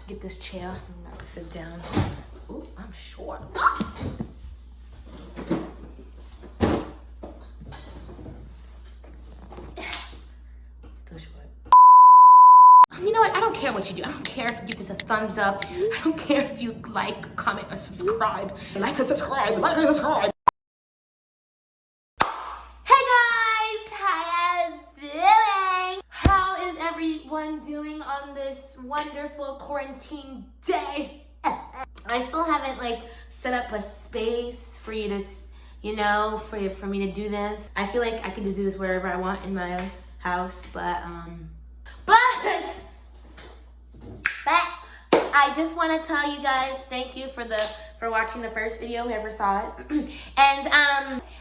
get this chair. I'm gonna sit down. Ooh, I'm short. Still short. You know what? I don't care what you do. I don't care if you give this a thumbs up. I don't care if you like, comment, or subscribe. Like and subscribe. Like and subscribe. Doing on this wonderful quarantine day. I still haven't like set up a space for you to, you know, for me to do this. I feel like I can just do this wherever I want in my own house, but I just want to tell you guys thank you for watching the first video, whoever saw it. And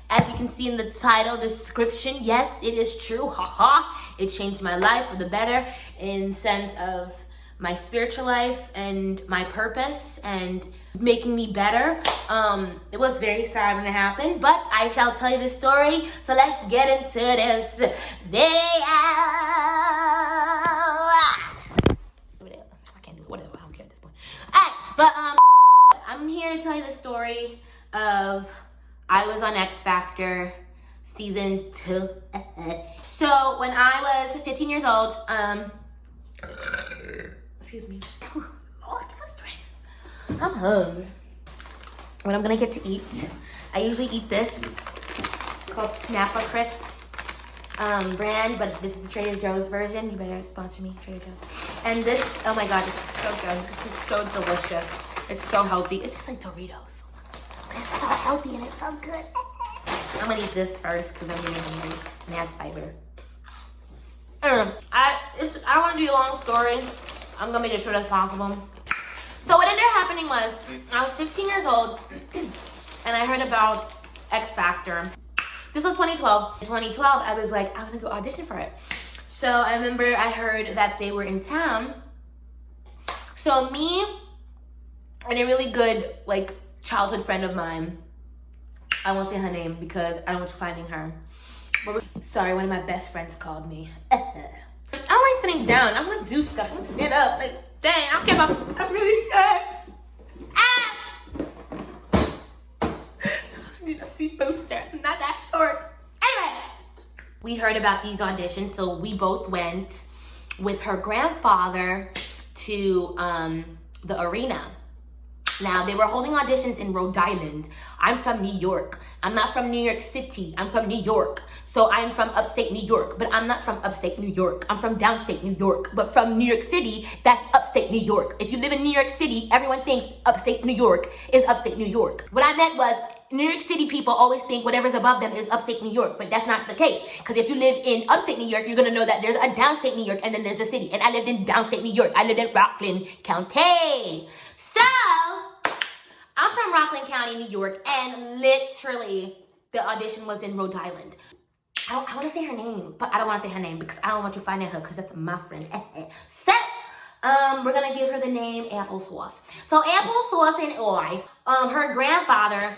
as you can see in the title description, yes, it is true. Haha. It changed my life for the better in sense of my spiritual life and my purpose and making me better. It was very sad when it happened, but I shall tell you the story. So let's get into this video. I can't do whatever. I don't care at this point. Alright, but I'm here to tell you the story of I was on X Factor season 2. So when I was 15 years old, excuse me. Lord, give us strength. I'm hungry. When I'm gonna get to eat, I usually eat this called Snapper Crisps brand, but this is the Trader Joe's version. You better sponsor me, Trader Joe's. And this, oh my God, this is so good. This is so delicious. It's so healthy. It tastes like Doritos. It's so healthy and it's so good. I'm gonna eat this first because I'm really hungry and it has fiber. I want to do a long story. I'm gonna make it short as possible. So what ended up happening was I was 15 years old and I heard about X Factor. This was 2012. In 2012, I was like, I'm gonna go audition for it. So I remember I heard that they were in town. So me and a really good like childhood friend of mine, I won't say her name because I don't want you finding her. But sorry, one of my best friends called me. I don't like sitting down. I want to do stuff. I want to get up. Like, dang, I don't care about, I'm really I need a seat booster. I'm not that short. Anyway, we heard about these auditions, so we both went with her grandfather to the arena. Now, they were holding auditions in Rhode Island. I'm from New York. I'm not from New York City. I'm from New York. So I'm from upstate New York, but I'm not from upstate New York. I'm from downstate New York, but from New York City, that's upstate New York. If you live in New York City, everyone thinks upstate New York is upstate New York. What I meant was New York City people always think whatever's above them is upstate New York, but that's not the case. Because if you live in upstate New York, you're gonna know that there's a downstate New York and then there's a city. And I lived in downstate New York. I lived in Rockland County. So, I'm from Rockland County, New York, and literally the audition was in Rhode Island. I want to say her name, but I don't want to say her name because I don't want you finding her because that's my friend. So, we're going to give her the name Applesauce. So, Applesauce and I, her grandfather,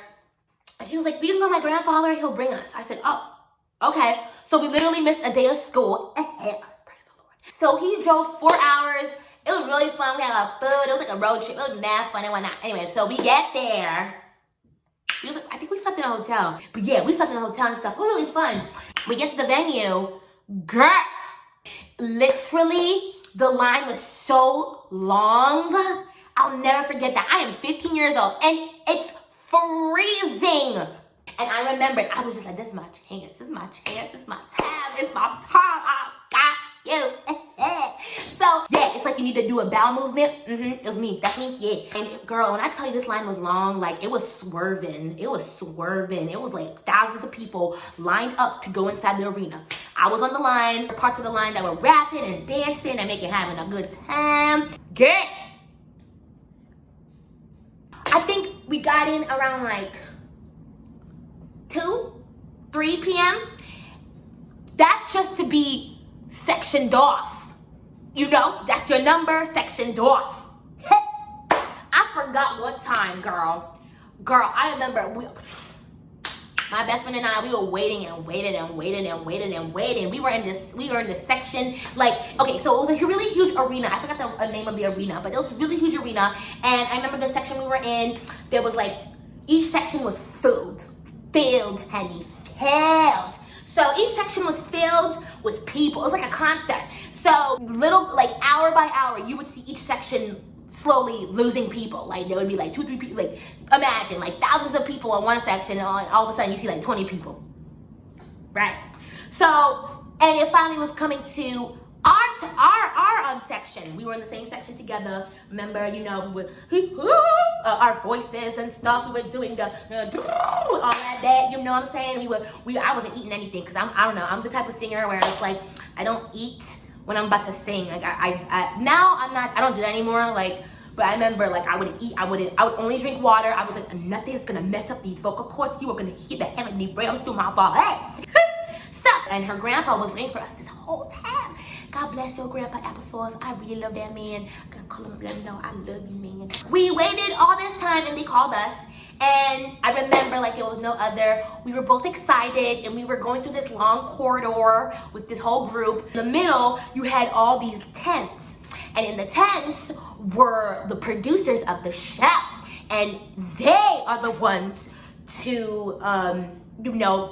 she was like, we can go to my grandfather, he'll bring us. I said, oh, okay. So, we literally missed a day of school. Praise the Lord. So, he drove 4 hours. It was really fun. We had a lot of food. It was like a road trip. It was mad fun and whatnot. Anyway, so we get there. I think we slept in a hotel. But yeah, we slept in a hotel and stuff. It was really fun. We get to the venue. Girl, literally, the line was so long. I'll never forget that. I am 15 years old and it's freezing. And I remember, I was just like, this is my chance. This is my chance. This is my time. It's my time. I got you. So, yeah, it's like you need to do a bowel movement. It was me. That's me. Yeah. And girl, when I tell you this line was long, like it was swerving. It was swerving. It was like thousands of people lined up to go inside the arena. I was on the line, parts of the line that were rapping and dancing and having a good time. Yeah. I think we got in around like 3 p.m. That's just to be sectioned off. You know, that's your number, sectioned off. I forgot what time, girl. Girl, I remember My best friend and I, we were waiting and waited and waited and waited and waited. We were in this section, like, okay, so it was a really huge arena. I forgot the name of the arena, but it was a really huge arena. And I remember the section we were in, there was like, each section was filled, honey, filled. So each section was filled with people. It was like a concert. So little, like hour by hour, you would see each section slowly losing people. Like there would be like 2, 3 people. Like imagine like thousands of people in one section, and all of a sudden you see like 20 people, right? So, and it finally was coming to our section. We were in the same section together. Remember, you know, we would our voices and stuff. We were doing the all that. You know what I'm saying? I wasn't eating anything because I don't know. I'm the type of singer where it's like I don't eat when I'm about to sing. Like now I don't do that anymore. Like, but I remember like I would only drink water. I was like, nothing is gonna mess up these vocal cords. You are gonna hear the heavenly realms through my voice. So, and her grandpa was waiting for us this whole time. God bless your grandpa Applesauce. I really love that man. I'm gonna call him, let him know I love you, man. We waited all this time and they called us. And I remember like it was no other. We were both excited and we were going through this long corridor with this whole group. In the middle, you had all these tents. And in the tents were the producers of the show. And they are the ones to,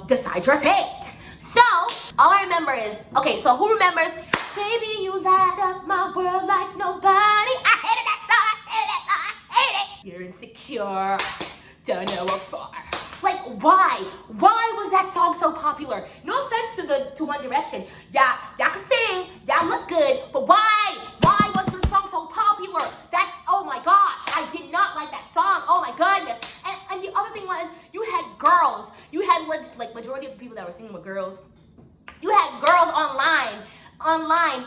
decide your fate. So, all I remember is, okay, so who remembers, baby, you light up my world like nobody. I hated that song, I hate it. You're insecure. Don't know what for. Like, why? Why was that song so popular? No offense to One Direction. Y'all can sing, y'all look good, but why? Why was the song so popular? Oh my God, I did not like that song. Oh my goodness. And the other thing was, you had girls. You had like majority of the people that were singing were girls. You had girls online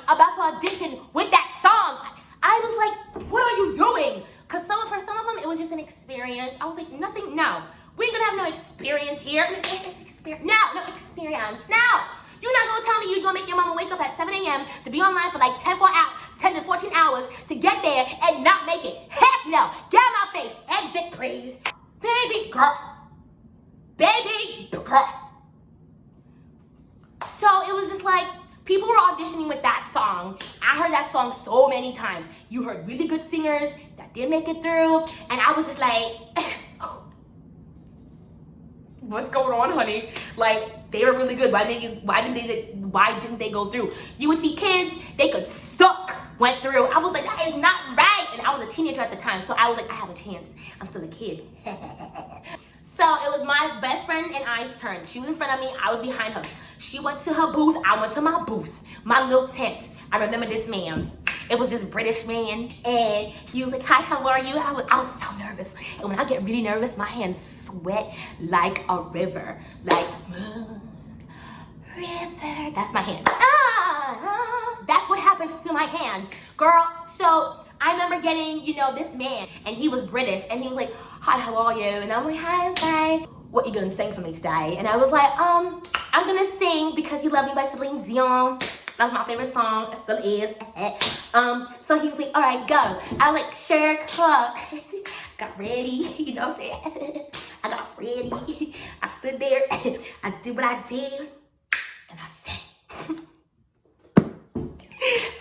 about to audition with that song. I was like, what are you doing? Because for some of them, it was just an experience. I was like, nothing, no. We ain't gonna have no experience here. No experience. No. You're not gonna tell me you're gonna make your mama wake up at 7 a.m. to be online for like 10 to 14 hours to get there and not make it. Heck no. Get out of my face. Exit, please. Baby girl. So it was just like, people were auditioning with that song. I heard that song so many times. You heard really good singers that did make it through. And I was just like, what's going on, honey? Like, they were really good. Why didn't they go through? You would see kids, they could suck, went through. I was like, that is not right. And I was a teenager at the time. So I was like, I have a chance. I'm still a kid. So it was my best friend and I's turn. She was in front of me, I was behind her. She went to her booth, I went to my booth, my little tent. I remember this man. It was this British man, and he was like, hi, how are you? I was so nervous. And when I get really nervous, my hands sweat like a river. Like, river. That's my hand. That's what happens to my hand, girl. So I remember getting, this man, and he was British, and he was like, hi, how are you? And I'm like, hi, I'm fine. What you gonna sing for me today? And I was like, I'm gonna sing Because You Love Me by Celine Dion. That's my favorite song, it still is. So he was like, all right, go. I was like, sure, come. Got ready, you know what I'm saying? I got ready. I stood there, I did what I did, and I sang.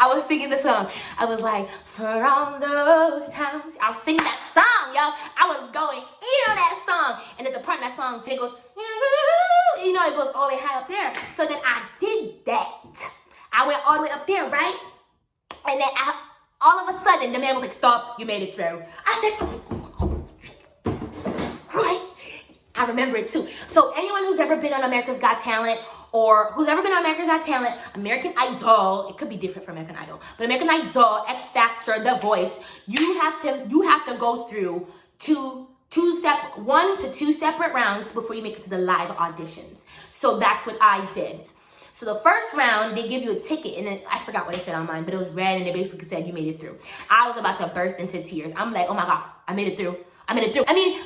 I was singing the song. I was like, for all those times. I was singing that song, yo. I was going in on that song. And there's a part in that song that goes, it goes all the way high up there. So then I did that. I went all the way up there, right? And then all of a sudden, the man was like, stop, you made it through. I said, right? I remember it too. So anyone who's ever been on America's Got Talent, or who's ever been on America's Got Talent, American Idol, it could be different from American Idol, but American Idol, X Factor, The Voice, you have to go through 1 to 2 separate rounds before you make it to the live auditions. So that's what I did. So the first round, they give you a ticket, and then, I forgot what it said on mine, but it was red, and they basically said you made it through. I was about to burst into tears. I'm like, oh my God, I made it through. I mean,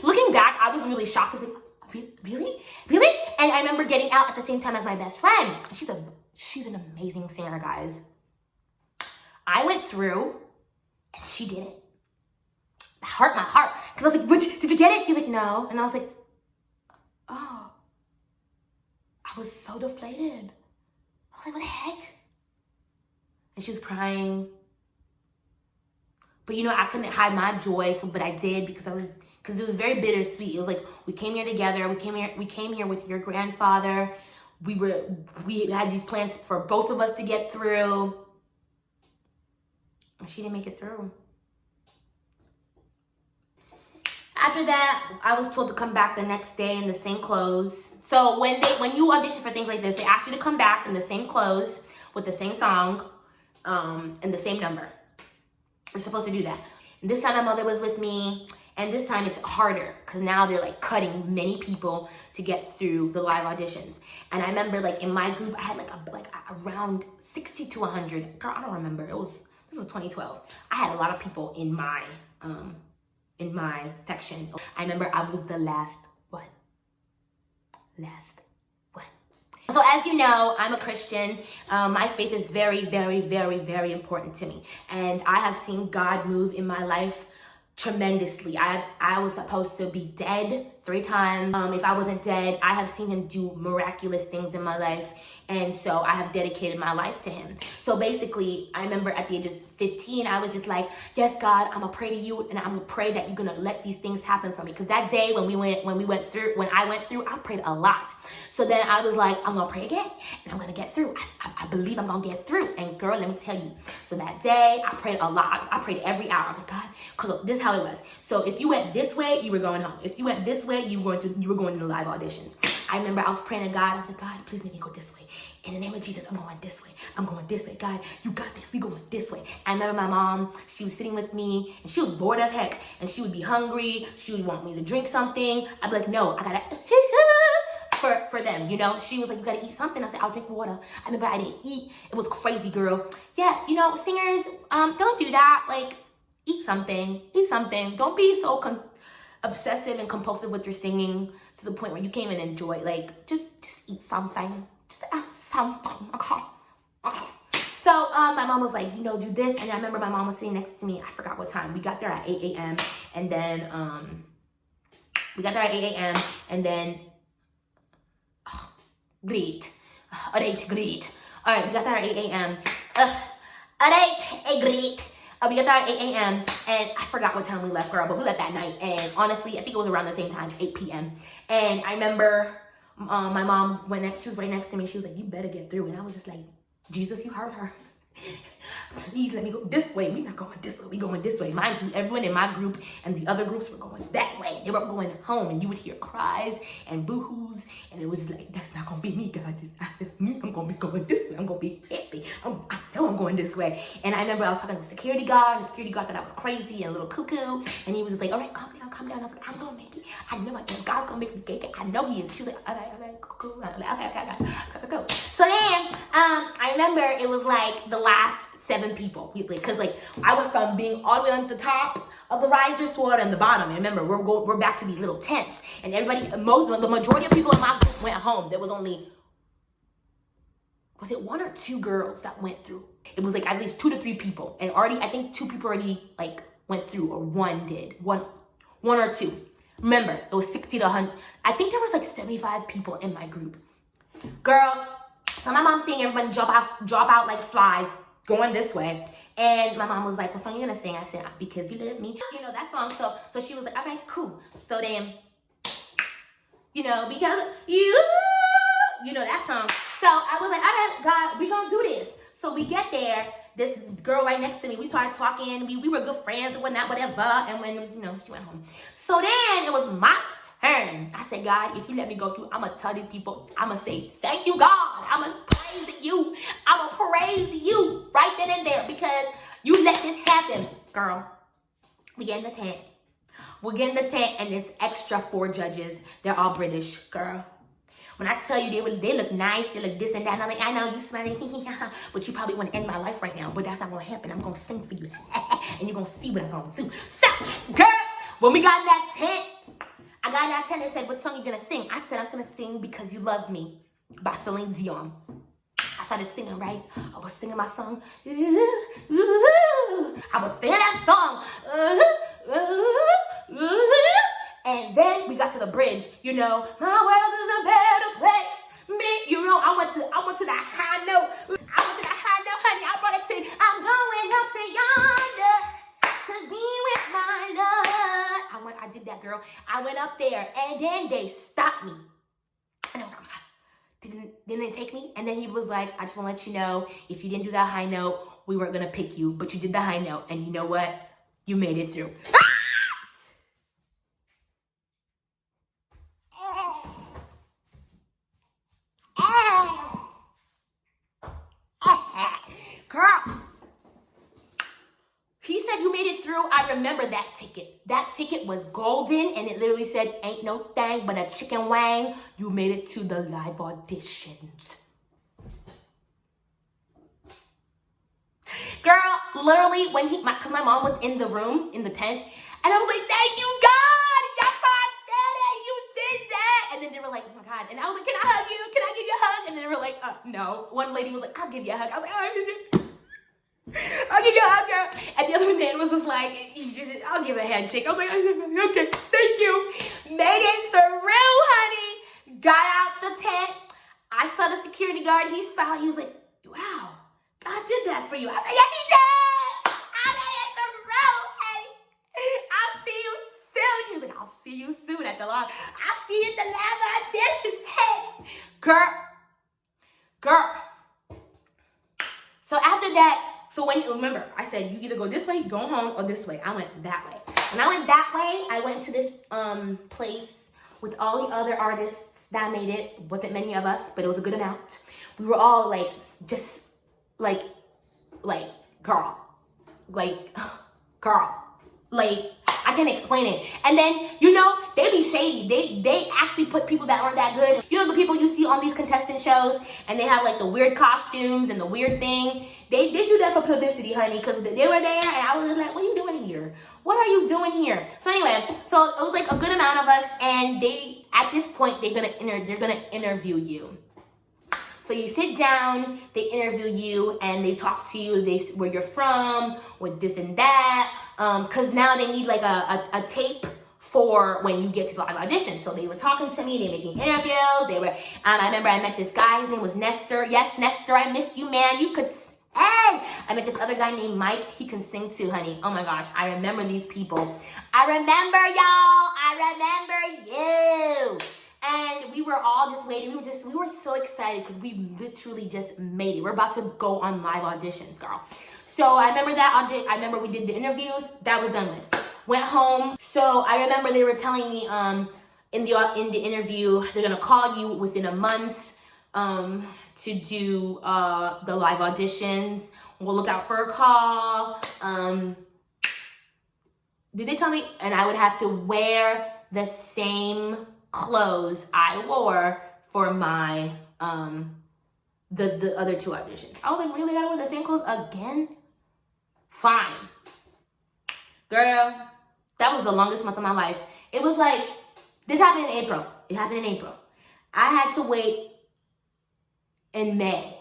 looking back, I was really shocked. I was like, really? And I remember getting out at the same time as my best friend. She's an amazing singer, guys. I went through, and she did it. That hurt my heart. Because I was like, did you get it? She's like, no. And I was like, oh. I was so deflated. I was like, what the heck? And she was crying. But you know, I couldn't hide my joy, but I did because it was very bittersweet. It was like, we came here together. We came here with your grandfather. We had these plans for both of us to get through. And she didn't make it through. After that, I was told to come back the next day in the same clothes. So when you audition for things like this, they ask you to come back in the same clothes with the same song, and the same number. We're supposed to do that. And this time my mother was with me, and this time it's harder because now they're like cutting many people to get through the live auditions. And I remember like in my group, I had like around 60 to 100. Girl, I don't remember. This was 2012. I had a lot of people in my section. I remember I was the last one. So as you know, I'm a Christian. My faith is very, very, very, very important to me. And I have seen God move in my life tremendously. I was supposed to be dead 3 times. If I wasn't dead, I have seen him do miraculous things in my life. And so I have dedicated my life to him. So basically, I remember at the age of 15, I was just like, yes, God, I'm gonna pray to you, and I'm gonna pray that you're gonna let these things happen for me. Because that day when I went through, I prayed a lot. So then I was like, I'm gonna pray again, and I'm gonna get through. I believe I'm gonna get through. And girl, let me tell you. So that day, I prayed a lot. I prayed every hour. I was like, God, because this is how it was. So if you went this way, you were going home. If you went this way, you were going to live auditions. I remember I was praying to God. I was like, God, please let me go this way. In the name of Jesus, I'm going this way. I'm going this way. God, you got this. We going this way. I remember my mom, she was sitting with me, and she was bored as heck. And she would be hungry. She would want me to drink something. I'd be like, no, I gotta... for them, you know? She was like, you gotta eat something. I said, I'll drink water. I remember I didn't eat. It was crazy, girl. Yeah, you know, singers, don't do that. Like, eat something. Eat something. Don't be so obsessive and compulsive with your singing to the point where you can't even enjoy it. Like, just eat something. Just something, okay? So my mom was like, you know, do this. And I remember my mom was sitting next to me. I forgot what time. We got there at 8 a.m. And then, great. Great. All right, we got there at 8 a.m. Great. We got there at 8 a.m. and I forgot what time we left, girl, but we left that night. And honestly, I think it was around the same time, 8 p.m. And I remember my mom she was right next to me. She was like, you better get through. And I was just like, Jesus, you heard her. Please let me go this way. We're not going this way. We're going this way. Mind you, everyone in my group and the other groups were going that way. They were going home, and you would hear cries and boo-hoos, and it was just like, that's not going to be me, God. I'm going to be going this way. I'm going to be happy. I know I'm going this way. And I remember I was talking to the security guard. The security guard thought I was crazy and a little cuckoo, and he was like, all right, calm down, calm down. I was like, I'm going to make it. I know God's going to make me get it. I know he is. She was like, all right, cool. I was like, okay. Go. So then, I remember it was like the last 7 people, because like I went from being all the way on the top of the risers to all on the bottom. And remember, we're back to these little tents, and the majority of people in my group went home. There was only, was it 1 or 2 girls that went through? It was like at least 2 to 3 people, and I think 2 people already like went through, or 1 did, one or 2. Remember, it was 60 to 100. I think there was like 75 people in my group, girl. So my mom's seeing everybody drop out like flies, going this way. And my mom was like, what song you gonna sing? I said, Because You Love Me. You know that song. So she was like, all right, cool. So then, you know, because you know that song. So I was like, all right, God, we gonna do this. So we get there. This girl right next to me, we started talking. We were good friends and whatnot, whatever. And when, you know, she went home. So then it was my turn. I said, God, if you let me go through, I'm gonna tell these people, I'm gonna say, thank you, God. I'm gonna praise you. I'm gonna praise you right then and there, because you let this happen, girl. We get in the tent. We get in the tent, and it's extra 4 judges. They're all British, girl. When I tell you they look nice, they look this and that, and I'm like, I know you smiling, but you probably want to end my life right now. But that's not gonna happen. I'm gonna sing for you, and you're gonna see what I'm gonna do. So, girl, when we got in that tent, I got in that tent and said, what song you gonna sing? I said, I'm gonna sing Because You Love Me by Celine Dion. I started singing, right? I was singing my song. I was singing that song. And then we got to the bridge, you know. My world is a better place. know, I went to the high note. I went to the high note, honey. I brought it to, I'm going up to yonder to be with my love. I did that, girl. I went up there, and then they stopped me. And I was like, oh my God, didn't it take me? And then he was like, I just want to let you know, if you didn't do that high note, we weren't going to pick you, but you did the high note, and you know what? You made it through. Girl, he said you made it through. I remember that ticket. That ticket was golden, and it literally said, ain't no thing but a chicken wang. You made it to the live auditions. Girl, literally, when because my mom was in the room, in the tent, and I was like, thank you, God. Yes, I did it. You did that. And then they were like, oh my God. And I was like, can I hug you? Can I give you a hug? And then they were like, no. One lady was like, I'll give you a hug. I was like, oh, I'll give you a hug, girl. And the other man was just like, I'll give a handshake. I was like, okay, thank you. Made it through, honey. Got out the tent. I saw the security guard. He saw. He was like, wow, God did that for you. I was like, yes, he did. I made it through, honey. I'll see you soon. He was like, I'll see you soon at the lawn. I'll see you at the live auditions. Hey, girl. So after that, so when you remember, I said you either go this way, go home, or this way. I went that way. When I went that way, I went to this place with all the other artists that made it. Wasn't many of us, but it was a good amount. We were all like, just like, girl, I can't explain it. And then, you know, they be shady. They actually put people that aren't that good. You know the people you see on these contestant shows, and they have like the weird costumes and the weird thing. They do that for publicity, honey, because they were there, and I was just like, what are you doing here? What are you doing here? So anyway, so it was like a good amount of us, and they, at this point, they're gonna interview you. So you sit down, they interview you, and they talk to you, where you're from, with this and that, because now they need like a tape for when you get to the live audition. So they were talking to me, they were making interviews, they were, I remember I met this guy, his name was Nestor. Yes, Nestor, I miss you, man, you could, hey! I met this other guy named Mike, he can sing too, honey. Oh my gosh, I remember these people. I remember y'all, I remember you. And we were all just waiting. We were so excited because we literally just made it. We're about to go on live auditions, girl. So I remember that. I remember we did the interviews. That was done with. Went home. So I remember they were telling me in the interview, they're gonna call you within a month to do the live auditions. We'll look out for a call. Did they tell me? And I would have to wear the same clothes I wore for my the other two auditions. I was like, really? I wore the same clothes again? Fine. Girl, that was the longest month of my life. It was like, this happened in April. It happened in April. I had to wait in May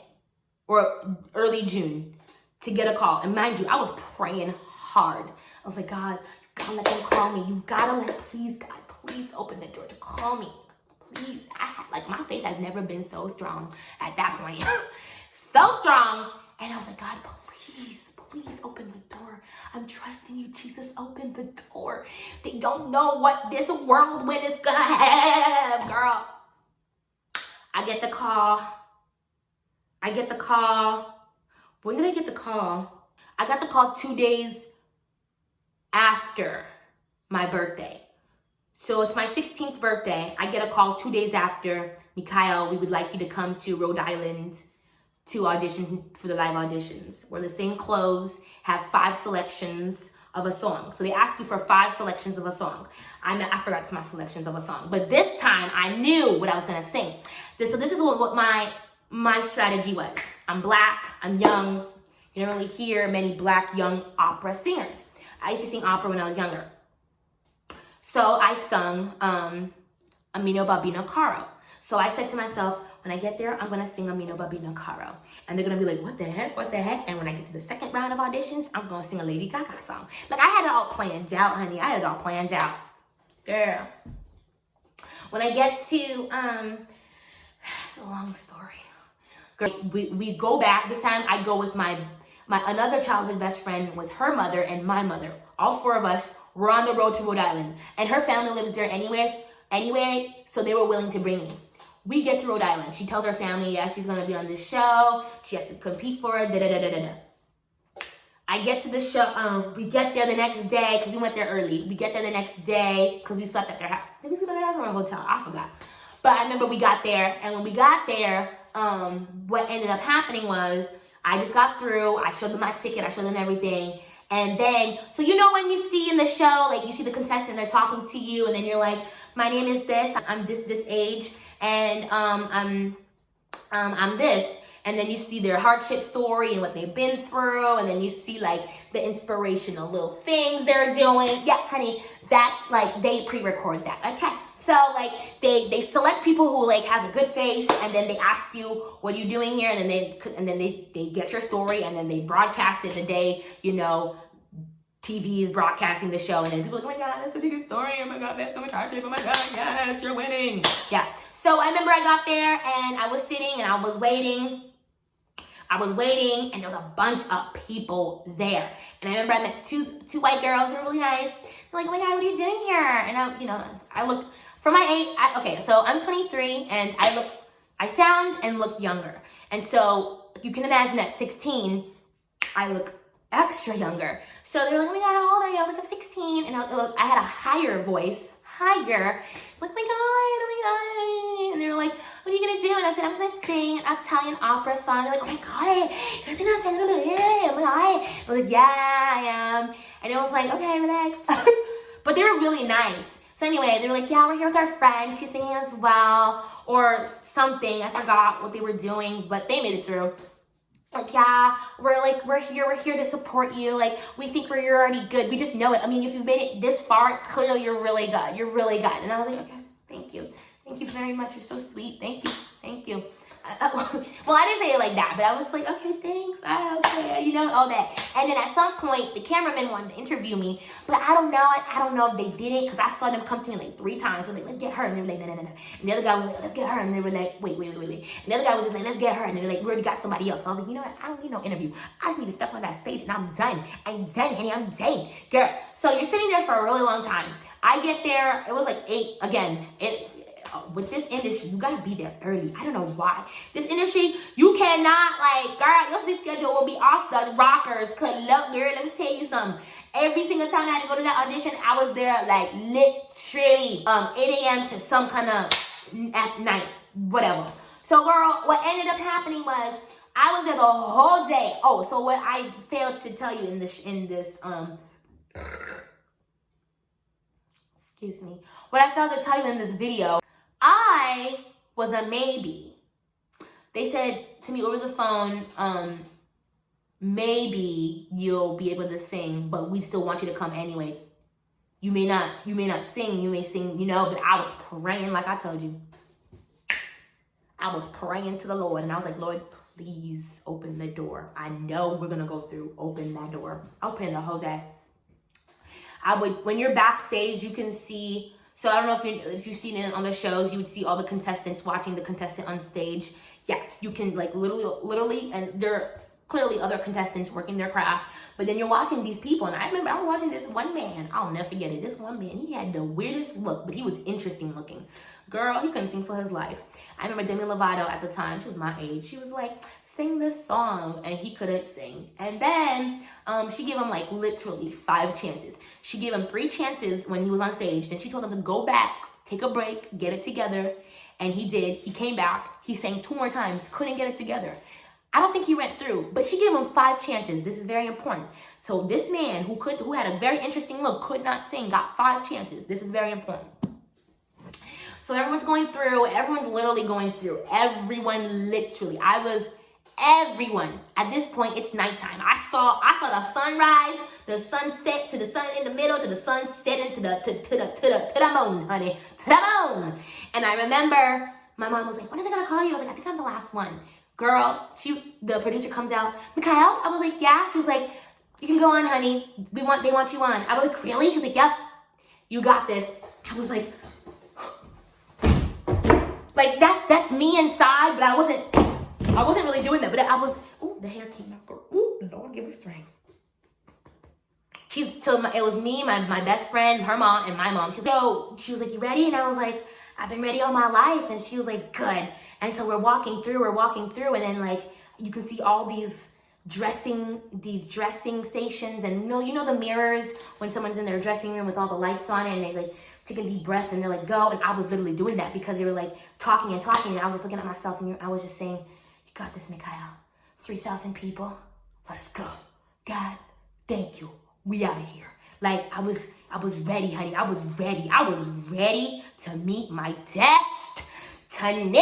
or early June to get a call. And mind you, I was praying hard. I was like, God, let them call me. You gotta please, God, please open the door to call me. Please. My faith has never been so strong at that point. So strong. And I was like, God, please open the door. I'm trusting you, Jesus. Open the door. They don't know what this whirlwind is gonna have, girl. I get the call. When did I get the call? I got the call 2 days after my birthday. So it's my 16th birthday. I get a call 2 days after. Mikhail, we would like you to come to Rhode Island to audition for the live auditions. Wear the same clothes, have 5 selections of a song. So they ask you for 5 selections of a song. I forgot my selections of a song. But this time I knew what I was gonna sing. So this is what my strategy was. I'm black, I'm young. You don't really hear many black young opera singers. I used to sing opera when I was younger. So I sung Amino Babino Caro. So I said to myself, when I get there, I'm going to sing Amino Babino Caro. And they're going to be like, what the heck? And when I get to the second round of auditions, I'm going to sing a Lady Gaga song. Like, I had it all planned out, honey. I had it all planned out. Girl. When I get to It's a long story. Girl, we go back. This time I go with my another childhood best friend with her mother and my mother. All four of us were on the road to Rhode Island. And her family lives there anyway, so they were willing to bring me. We get to Rhode Island. She tells her family, yeah, she's gonna be on this show. She has to compete for it, da-da-da-da-da-da. I get to the show, we get there the next day, because we went there early. We get there the next day, because we slept at their house. Did we sleep at their house or a hotel? I forgot. But I remember we got there, and when we got there, what ended up happening was, I just got through, I showed them my ticket, I showed them everything, and then, so you know when you see in the show, like you see the contestant, they're talking to you, and then you're like, my name is this, I'm this age, and I'm this. And then you see their hardship story and what they've been through. And then you see like the inspirational little things they're doing. Yeah, honey, that's like, they pre-record that, okay? So like they select people who like have a good face, and then they ask you, what are you doing here? And then they get your story, and then they broadcast it the day, you know, TV is broadcasting the show, and then people are like, oh my God, that's such a good story. Oh my God, that's so much hardship. Oh my God, yes, you're winning. Yeah. So I remember I got there, and I was sitting, and I was waiting, and there was a bunch of people there. And I remember I met two white girls. They were really nice. They're like, oh my God, what are you doing here? And I looked, for my age, okay, so I'm 23, and I sound and look younger. And so you can imagine at 16, I look extra younger. So they were like, oh my God, how old are you? I was like, I'm 16. And I had a higher voice, higher. Like, oh my God. And they were like, what are you gonna do? And I said, I'm gonna sing an Italian opera song. They're like, oh my God, you're singing an Italian opera. Oh my God. I was like, yeah, I am. And it was like, okay, relax. But they were really nice. So anyway, they were like, yeah, we're here with our friend. She's singing as well, or something. I forgot what they were doing, but they made it through. Like, yeah, we're here to support you. Like, we think you're already good. We just know it. I mean, if you've made it this far, clearly you're really good. You're really good. And I was like, okay, thank you. Thank you very much. You're so sweet. Thank you. Thank you. Well, I didn't say it like that, but I was like, okay, thanks. Okay, you know, all that. And then at some point, the cameraman wanted to interview me, but I don't know if they did it, because I saw them come to me like 3 times. So like, let's get her. And they were like, no. And the other guy was like, let's get her. And they were like, wait. And the other guy was just like, let's get her. And they were like, we already got somebody else. So I was like, you know what? I don't need no interview. I just need to step on that stage, and I'm done. I'm done, honey. I'm done. Girl. So you're sitting there for a really long time. I get there. It was like 8 again. With this industry, you gotta be there early. I don't know why. This industry, you cannot, like, girl, your sleep schedule will be off the rockers. Cause look, girl, let me tell you something. Every single time I had to go to that audition, I was there like literally 8 a.m. to some kind of at night, whatever. So girl, what ended up happening was I was there the whole day. Oh, so what I failed to tell you in this excuse me. What I failed to tell you in this video, I was a maybe. They said to me over the phone, maybe you'll be able to sing, but we still want you to come anyway. You may not sing, you may sing, you know, but I was praying like I told you. I was praying to the Lord, and I was like, Lord, please open the door. I know we're gonna go through, open that door. Open the whole day. When you're backstage, you can see, so I don't know if you've seen it on the shows, you would see all the contestants watching the contestant on stage. Yeah, you can like literally, and there are clearly other contestants working their craft, but then you're watching these people, and I remember I was watching this one man, I'll never forget it, this one man, he had the weirdest look, but he was interesting looking. Girl, he couldn't sing for his life. I remember Demi Lovato at the time, she was my age, she was like, sing this song, and he couldn't sing. And then she gave him like literally 5 chances. She gave him 3 chances when he was on stage. Then she told him to go back, take a break, get it together. And he did. He came back. He sang 2 more times, couldn't get it together. I don't think he went through, but she gave him 5 chances. This is very important. So this man who had a very interesting look, could not sing, got 5 chances. This is very important. So everyone's going through. Everyone's literally going through. Everyone literally. Everyone. At this point, it's nighttime. I saw the sunrise, the sunset, to the sun in the middle, to the sun setting, to the moon, honey, to the moon. And I remember my mom was like, "When are they gonna call you?" I was like, "I think I'm the last one." Girl, the producer comes out, "Mikhail?" I was like, "Yeah." She was like, "You can go on, honey. They want you on." I was like, "Really?" She was like, "Yep, you got this." I was like, Like that's me inside, but I wasn't really doing that. But I was. Ooh, the hair came out. Ooh, the Lord give us strength. It was me, my best friend, her mom, and my mom. She was like, you ready? And I was like, I've been ready all my life. And she was like, good. And so we're walking through, and then like you can see all these dressing stations, and you know the mirrors when someone's in their dressing room with all the lights on it, and they like take a deep breath and they're like, go. And I was literally doing that because they were like talking, and I was looking at myself, and I was just saying, you got this, Mikhail. 3,000 people. Let's go. God, thank you. We out of here. Like I was ready, honey. I was ready to meet my destiny.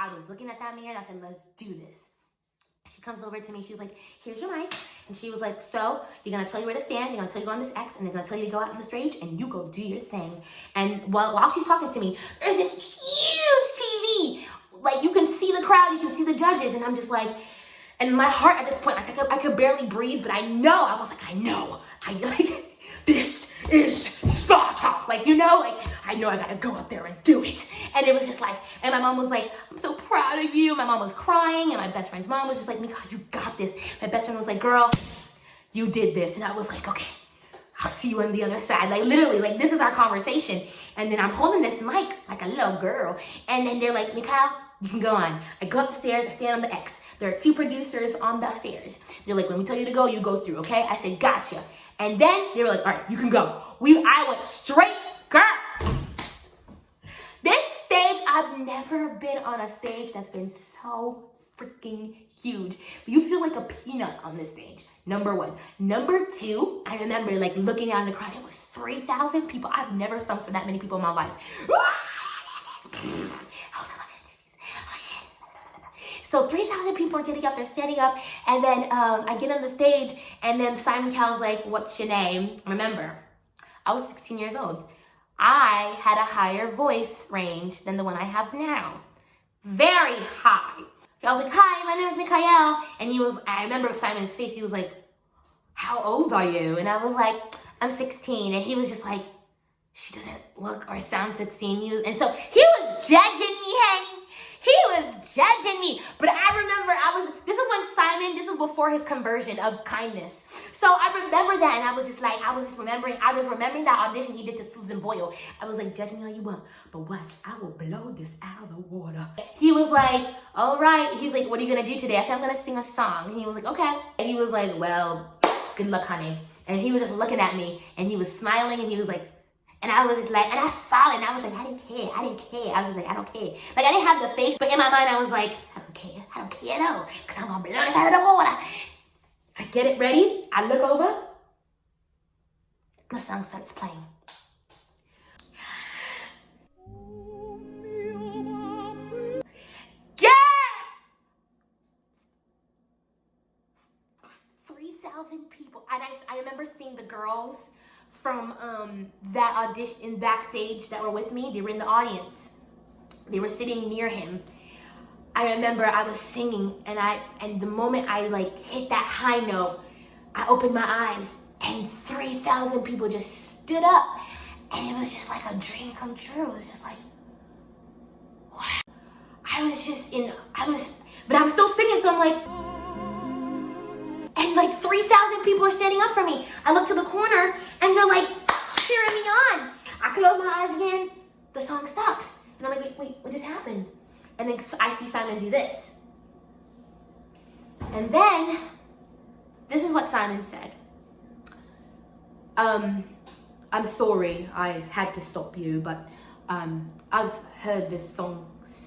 I was looking at that mirror and I said, let's do this. She comes over to me. She was like, here's your mic. And she was like, so you're going to tell you where to stand. You're going to tell you to go on this X, and they're going to tell you to go out on the stage and you go do your thing. And while she's talking to me, there's this huge TV. Like you can see the crowd, you can see the judges. And I'm just like, and my heart at this point, I could barely breathe, but I know, this is Sparta. Like, I know I gotta go up there and do it. And it was just like, and my mom was like, I'm so proud of you. My mom was crying, and my best friend's mom was just like, Mika, you got this. My best friend was like, girl, you did this. And I was like, okay, I'll see you on the other side. Like, literally, like, this is our conversation. And then I'm holding this mic like a little girl. And then they're like, Mika, you can go on. I go up the stairs, I stand on the X. There are 2 producers on the stairs. They're like, when we tell you to go, you go through, okay? I said, gotcha. And then they were like, all right, you can go. I went straight, girl. This stage, I've never been on a stage that's been so freaking huge. You feel like a peanut on this stage, number 1. Number 2, I remember like looking out in the crowd. It was 3,000 people. I've never sung for that many people in my life. So 3,000 people are getting up, they're standing up, and then I get on the stage, and then Simon Cowell's like, what's your name? Remember, I was 16 years old. I had a higher voice range than the one I have now. Very high. I was like, hi, my name is Mikhail. And I remember Simon's face, he was like, how old are you? And I was like, I'm 16. And he was just like, she doesn't look or sound 16. And so he was judging me, honey. He was judging me. But I remember this is before his conversion of kindness. So I remember that, and I was remembering that audition he did to Susan Boyle. I was like, judge me all you want, but watch, I will blow this out of the water. He was like, all right. He's like, what are you going to do today? I said, I'm going to sing a song. And he was like, okay. And he was like, well, good luck, honey. And he was just looking at me, and he was smiling, and he was like, and I was just like, and I saw it, and I was like, I didn't care. I was like, I don't care. Like, I didn't have the face, but in my mind, I was like, I don't care at all, because I'm going to blow this out of the water. I get it ready. I look over. The song starts playing. Yeah! 3,000 people. And I remember seeing the girls from that audition backstage that were with me. They were in the audience. They were sitting near him. I remember I was singing, and the moment I like hit that high note, I opened my eyes, and 3,000 people just stood up, and it was just like a dream come true. It was just like, wow. But I'm still singing, so I'm like, and like 3,000 people are standing up for me. I look to the corner, and they're like cheering me on. I close my eyes again, the song stops, and I'm like, wait, what just happened? And then I see Simon do this. And then, this is what Simon said. I'm sorry I had to stop you, but I've heard this song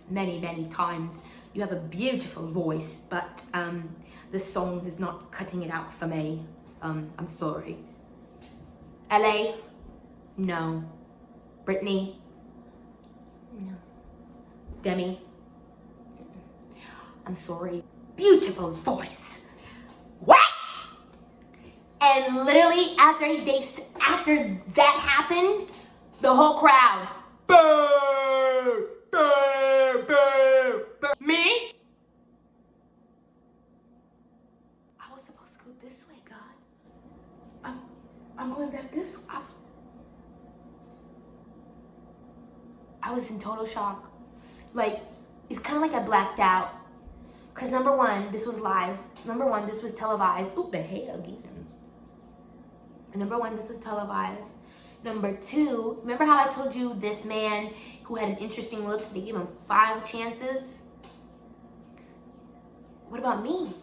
many, many times. You have a beautiful voice, but this song is not cutting it out for me. I'm sorry. LA? No. Brittany? No. Demi? I'm sorry. Beautiful voice. What? And literally after that happened, the whole crowd, boo, boo, boo, boo. Me? I was supposed to go this way, God. I'm going back this way. I was in total shock. like, it's kind of like I blacked out. Because number one, this was live. Number one, this was televised. Oop, the hell again. Number one, this was televised. Number two, remember how I told you this man who had an interesting look, they gave him 5 chances? What about me?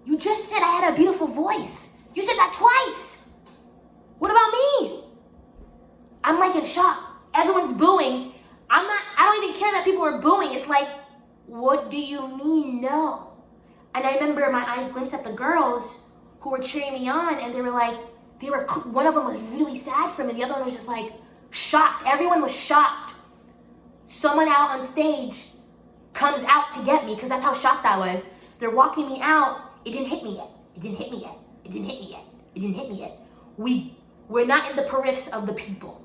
You just said I had a beautiful voice. You said that twice. What about me? I'm like in shock. Everyone's booing. I don't even care that people are booing. It's like, what do you mean no? And I remember my eyes glimpsed at the girls who were cheering me on, and they were like, one of them was really sad for me. The other one was just like shocked. Everyone was shocked. Someone out on stage comes out to get me, because that's how shocked I was. They're walking me out. It didn't hit me yet. It didn't hit me yet. It didn't hit me yet. It didn't hit me yet. We're not in the periphs of the people.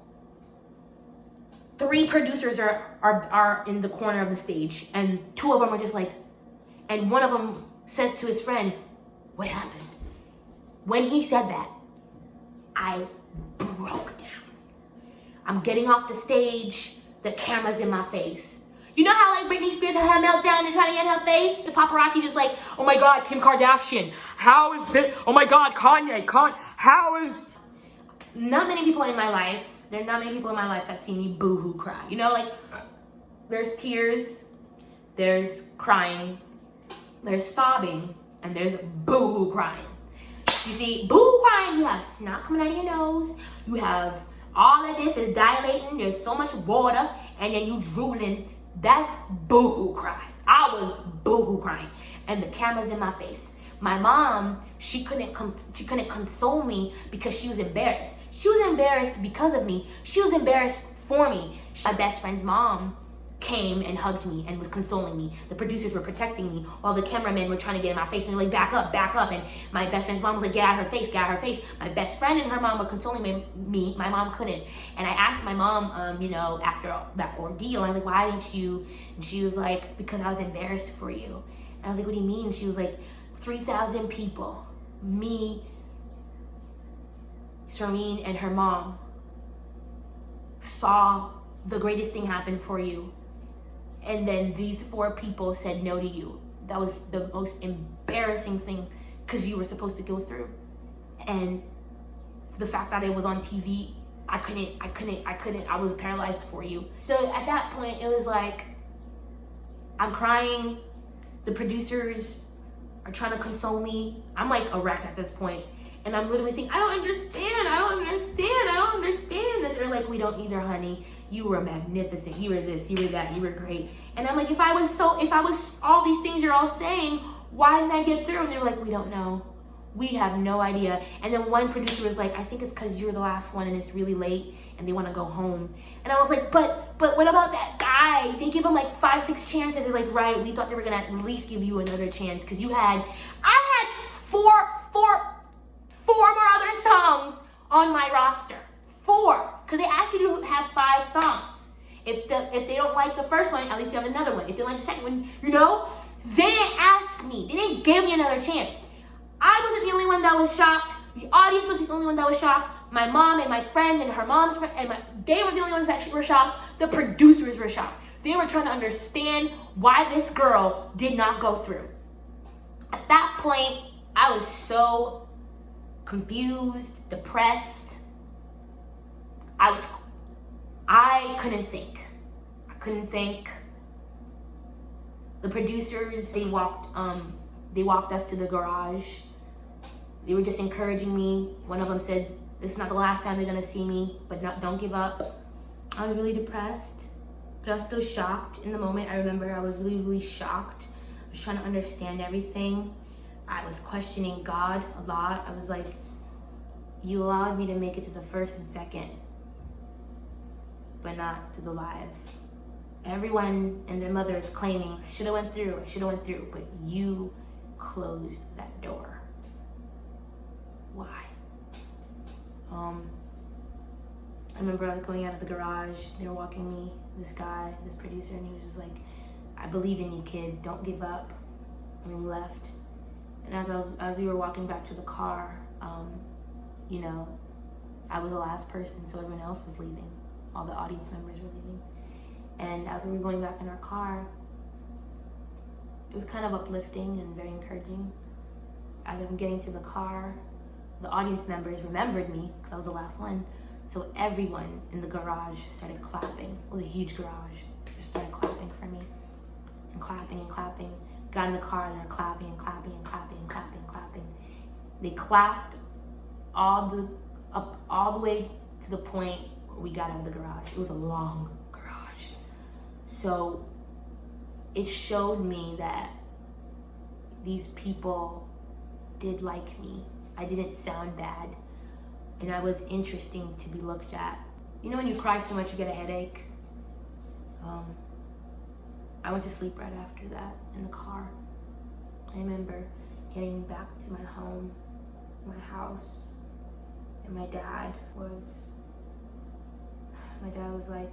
3 producers are in the corner of the stage, and 2 of them are just like, and one of them says to his friend, what happened? When he said that, I broke down. I'm getting off the stage, the camera's in my face. You know how like Britney Spears had a meltdown and trying to get her face? The paparazzi just like, oh my God, Kim Kardashian. How is this? Oh my God, Kanye, how is... Not many people in my life, there are not many people in my life that see me boo-hoo cry. You know, like, there's tears, there's crying, there's sobbing, and there's boo-hoo crying. You see, boo-hoo crying, you have snot coming out of your nose, you have all of this is dilating, there's so much water, and then you drooling. That's boo-hoo crying. I was boo-hoo crying, and the camera's in my face. My mom, she couldn't console me because she was embarrassed. She was embarrassed because of me. She was embarrassed for me. My best friend's mom came and hugged me and was consoling me. The producers were protecting me while the cameramen were trying to get in my face and they're like, back up, back up. And my best friend's mom was like, get out of her face, get out of her face. My best friend and her mom were consoling me. My mom couldn't. And I asked my mom, you know, after that ordeal, I was like, why didn't you? And she was like, because I was embarrassed for you. And I was like, what do you mean? She was like, 3,000 people, me, Serene, and her mom saw the greatest thing happen for you. And then these 4 people said no to you. That was the most embarrassing thing because you were supposed to go through. And the fact that it was on TV, I couldn't, I was paralyzed for you. So at that point, it was like, I'm crying. The producers are trying to console me. I'm like a wreck at this point. And I'm literally saying, I don't understand. And they're like, we don't either, honey. You were magnificent. You were this, you were that, you were great. And I'm like, if I was all these things you're all saying, why didn't I get through? And they were like, we don't know. We have no idea. And then one producer was like, I think it's because you're the last one and it's really late and they want to go home. And I was like, but what about that guy? They give him like 5, 6 chances. They're like, right, we thought they were going to at least give you another chance because I had four more other songs on my roster. 4, because they asked you to have 5 songs. If they don't like the first one, at least you have another one. If they like the second one, you know, they didn't ask me. They didn't give me another chance. I wasn't the only one that was shocked. The audience was the only one that was shocked. My mom and my friend and her mom's friend, they were the only ones that were shocked. The producers were shocked. They were trying to understand why this girl did not go through. At that point, I was so confused, depressed. I couldn't think. The producers, they walked us to the garage. They were just encouraging me. One of them said, this is not the last time they're gonna see me, but don't give up. I was really depressed, but I was still shocked in the moment. I remember I was really, really shocked. I was trying to understand everything. I was questioning God a lot. I was like, you allowed me to make it to the first and second, but not to the live. Everyone and their mother is claiming, I should have went through, but you closed that door. Why? I remember I was going out of the garage, they were walking me, this producer, and he was just like, I believe in you, kid, don't give up. And we left. And as we were walking back to the car, you know, I was the last person, so everyone else was leaving. All the audience members were leaving. And as we were going back in our car, it was kind of uplifting and very encouraging. As I'm getting to the car, the audience members remembered me because I was the last one. So everyone in the garage started clapping. It was a huge garage. Just started clapping for me, and clapping and clapping. Got in the car and they're clapping and clapping and clapping and clapping and clapping. They clapped all the way to the point where we got out of the garage. It was a long garage. So it showed me that these people did like me. I didn't sound bad, and I was interesting to be looked at. You know when you cry so much you get a headache? I went to sleep right after that in the car. I remember getting back to my home, my house, and my dad was like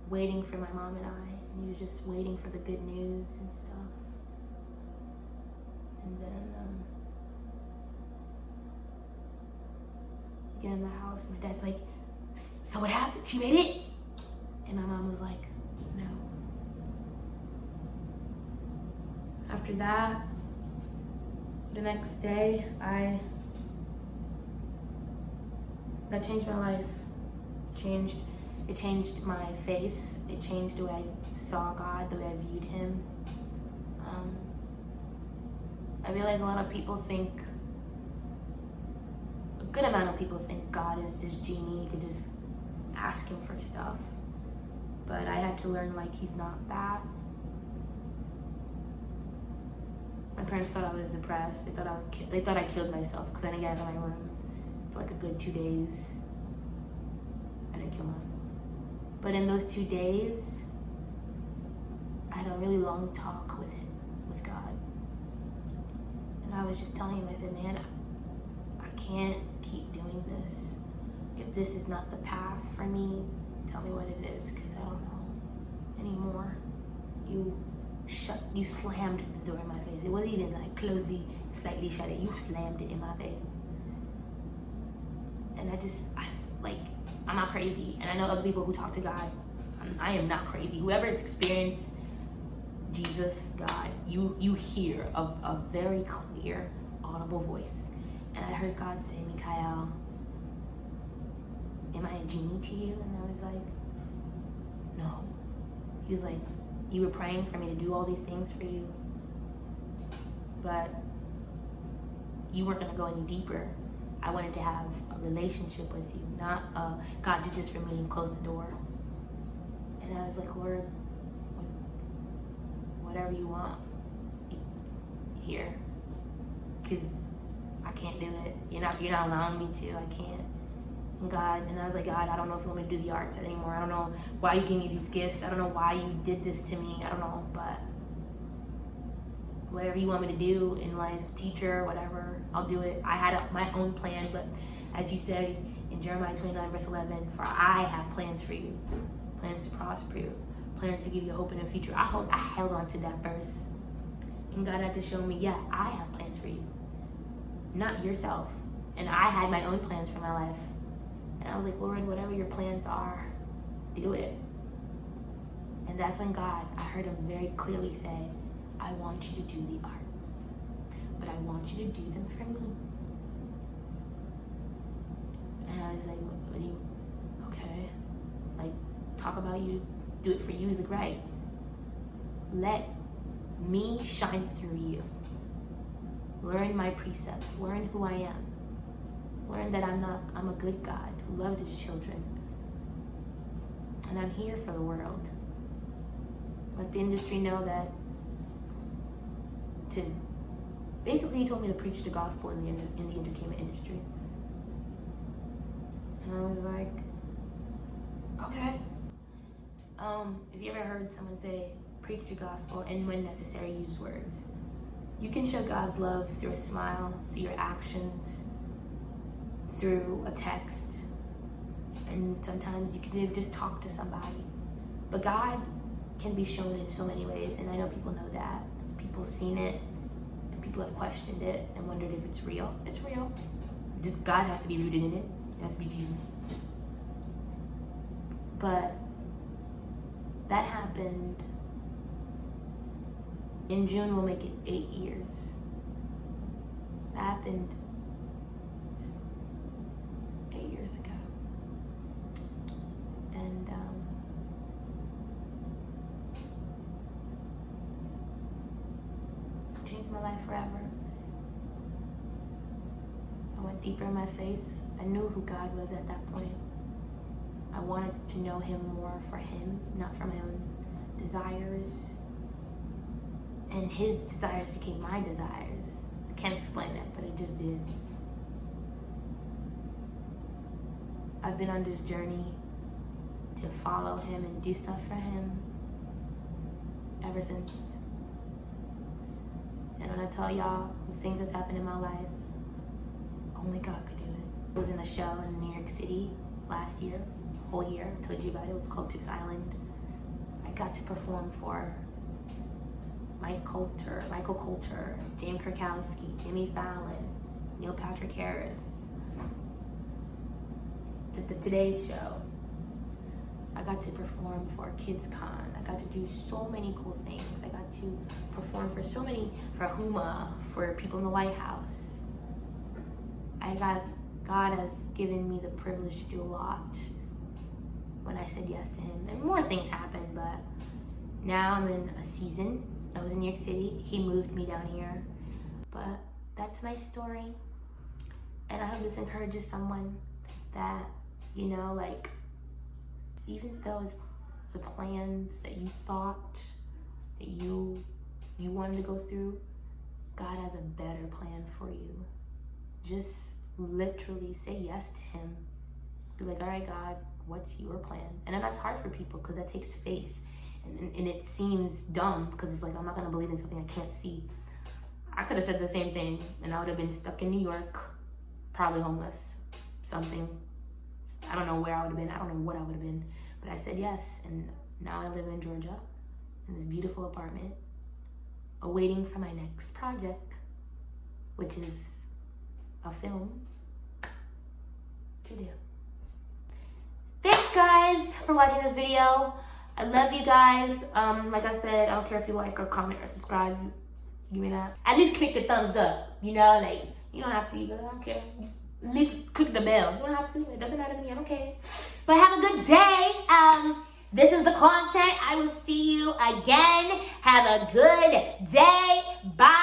waiting for my mom and I, and he was just waiting for the good news and stuff. And then get in the house, my dad's like, so what happened? She made it? And my mom was like, no. After that, the next day, that changed my life. It changed my faith. It changed the way I saw God, the way I viewed him. I realized a lot of people think, a good amount of people think God is this genie, you could just ask him for stuff. But I had to learn like he's not that. My parents thought I was depressed. They thought I killed myself because I didn't get out of my room for like a good 2 days. I didn't kill myself. But in those 2 days, I had a really long talk with him, with God. And I was just telling him, I said, man, I can't keep doing this. If this is not the path for me, tell me what it is, because I don't know anymore. You slammed the door in my face. It wasn't even like closely, slightly shut it. You slammed it in my face. And I'm not crazy. And I know other people who talk to God. I am not crazy. Whoever's experienced Jesus, God, you hear a very clear, audible voice. And I heard God say, Mikhail, am I a genie to you? And I was like, no. He was like, you were praying for me to do all these things for you, but you weren't gonna go any deeper. I wanted to have a relationship with you, not God did this for me and close the door. And I was like, Lord, whatever you want here, because I can't do it. You're not allowing me to. I can't. And I was like, God, I don't know if you want me to do the arts anymore. I don't know why you gave me these gifts. I don't know why you did this to me. I don't know, but whatever you want me to do in life, teacher, whatever, I'll do it. I had my own plan, but as you said in Jeremiah 29 verse 11, for I have plans for you, plans to prosper you, plans to give you hope in the future. I held on to that verse. And God had to show me, yeah, I have plans for you, not yourself. And I had my own plans for my life. And I was like, Lord, whatever your plans are, do it. And that's when I heard him very clearly say, I want you to do the arts, but I want you to do them for me. And I was like, what do you, okay. Like, talk about you, do it for you. He's like, right. Let me shine through you. Learn my precepts, learn who I am. Learn that I'm a good God who loves his children. And I'm here for the world. Let the industry know that basically he told me to preach the gospel in the entertainment industry. And I was like, okay. Have you ever heard someone say, preach the gospel, and when necessary, use words? You can show God's love through a smile, through your actions, through a text, and sometimes you can just talk to somebody. But God can be shown in so many ways, and I know people know that. People have seen it, and people have questioned it and wondered if it's real. It's real. Just God has to be rooted in it. It has to be Jesus. But that happened in June. Will make it 8 years. That happened 8 years ago. And changed my life forever. I went deeper in my faith. I knew who God was at that point. I wanted to know him more for him, not for my own desires. And his desires became my desires. I can't explain that, but it just did. I've been on this journey to follow him and do stuff for him ever since. And when I tell y'all the things that's happened in my life, only God could do it. I was in a show in New York City last year, whole year. I told you about it. It was called Pips Island. I got to perform for Michael Coulter, James Krakowski, Jimmy Fallon, Neil Patrick Harris. The Today Show. I got to perform for Kids Con. I got to do so many cool things. I got to perform for for Huma, for people in the White House. God has given me the privilege to do a lot when I said yes to him. And more things happened, but now I'm in a season. I was in New York City. He moved me down here. But that's my story. And I hope this encourages someone that, you know, like, even though it's the plans that you thought that you wanted to go through, God has a better plan for you. Just literally say yes to him. Be like, all right, God, what's your plan? And then that's hard for people because that takes faith. And it seems dumb because it's like, I'm not going to believe in something I can't see. I could have said the same thing and I would have been stuck in New York, probably homeless, something. I don't know where I would have been. I don't know what I would have been. But I said yes. And now I live in Georgia in this beautiful apartment, awaiting for my next project, which is a film to do. Thanks guys for watching this video. I love you guys. Like I said, I don't care if you like or comment or subscribe. Give me that. At least click the thumbs up. You know, like, you don't have to either. I don't care. At least click the bell. You don't have to. It doesn't matter to me. I don't care. But have a good day. This is the content. I will see you again. Have a good day. Bye.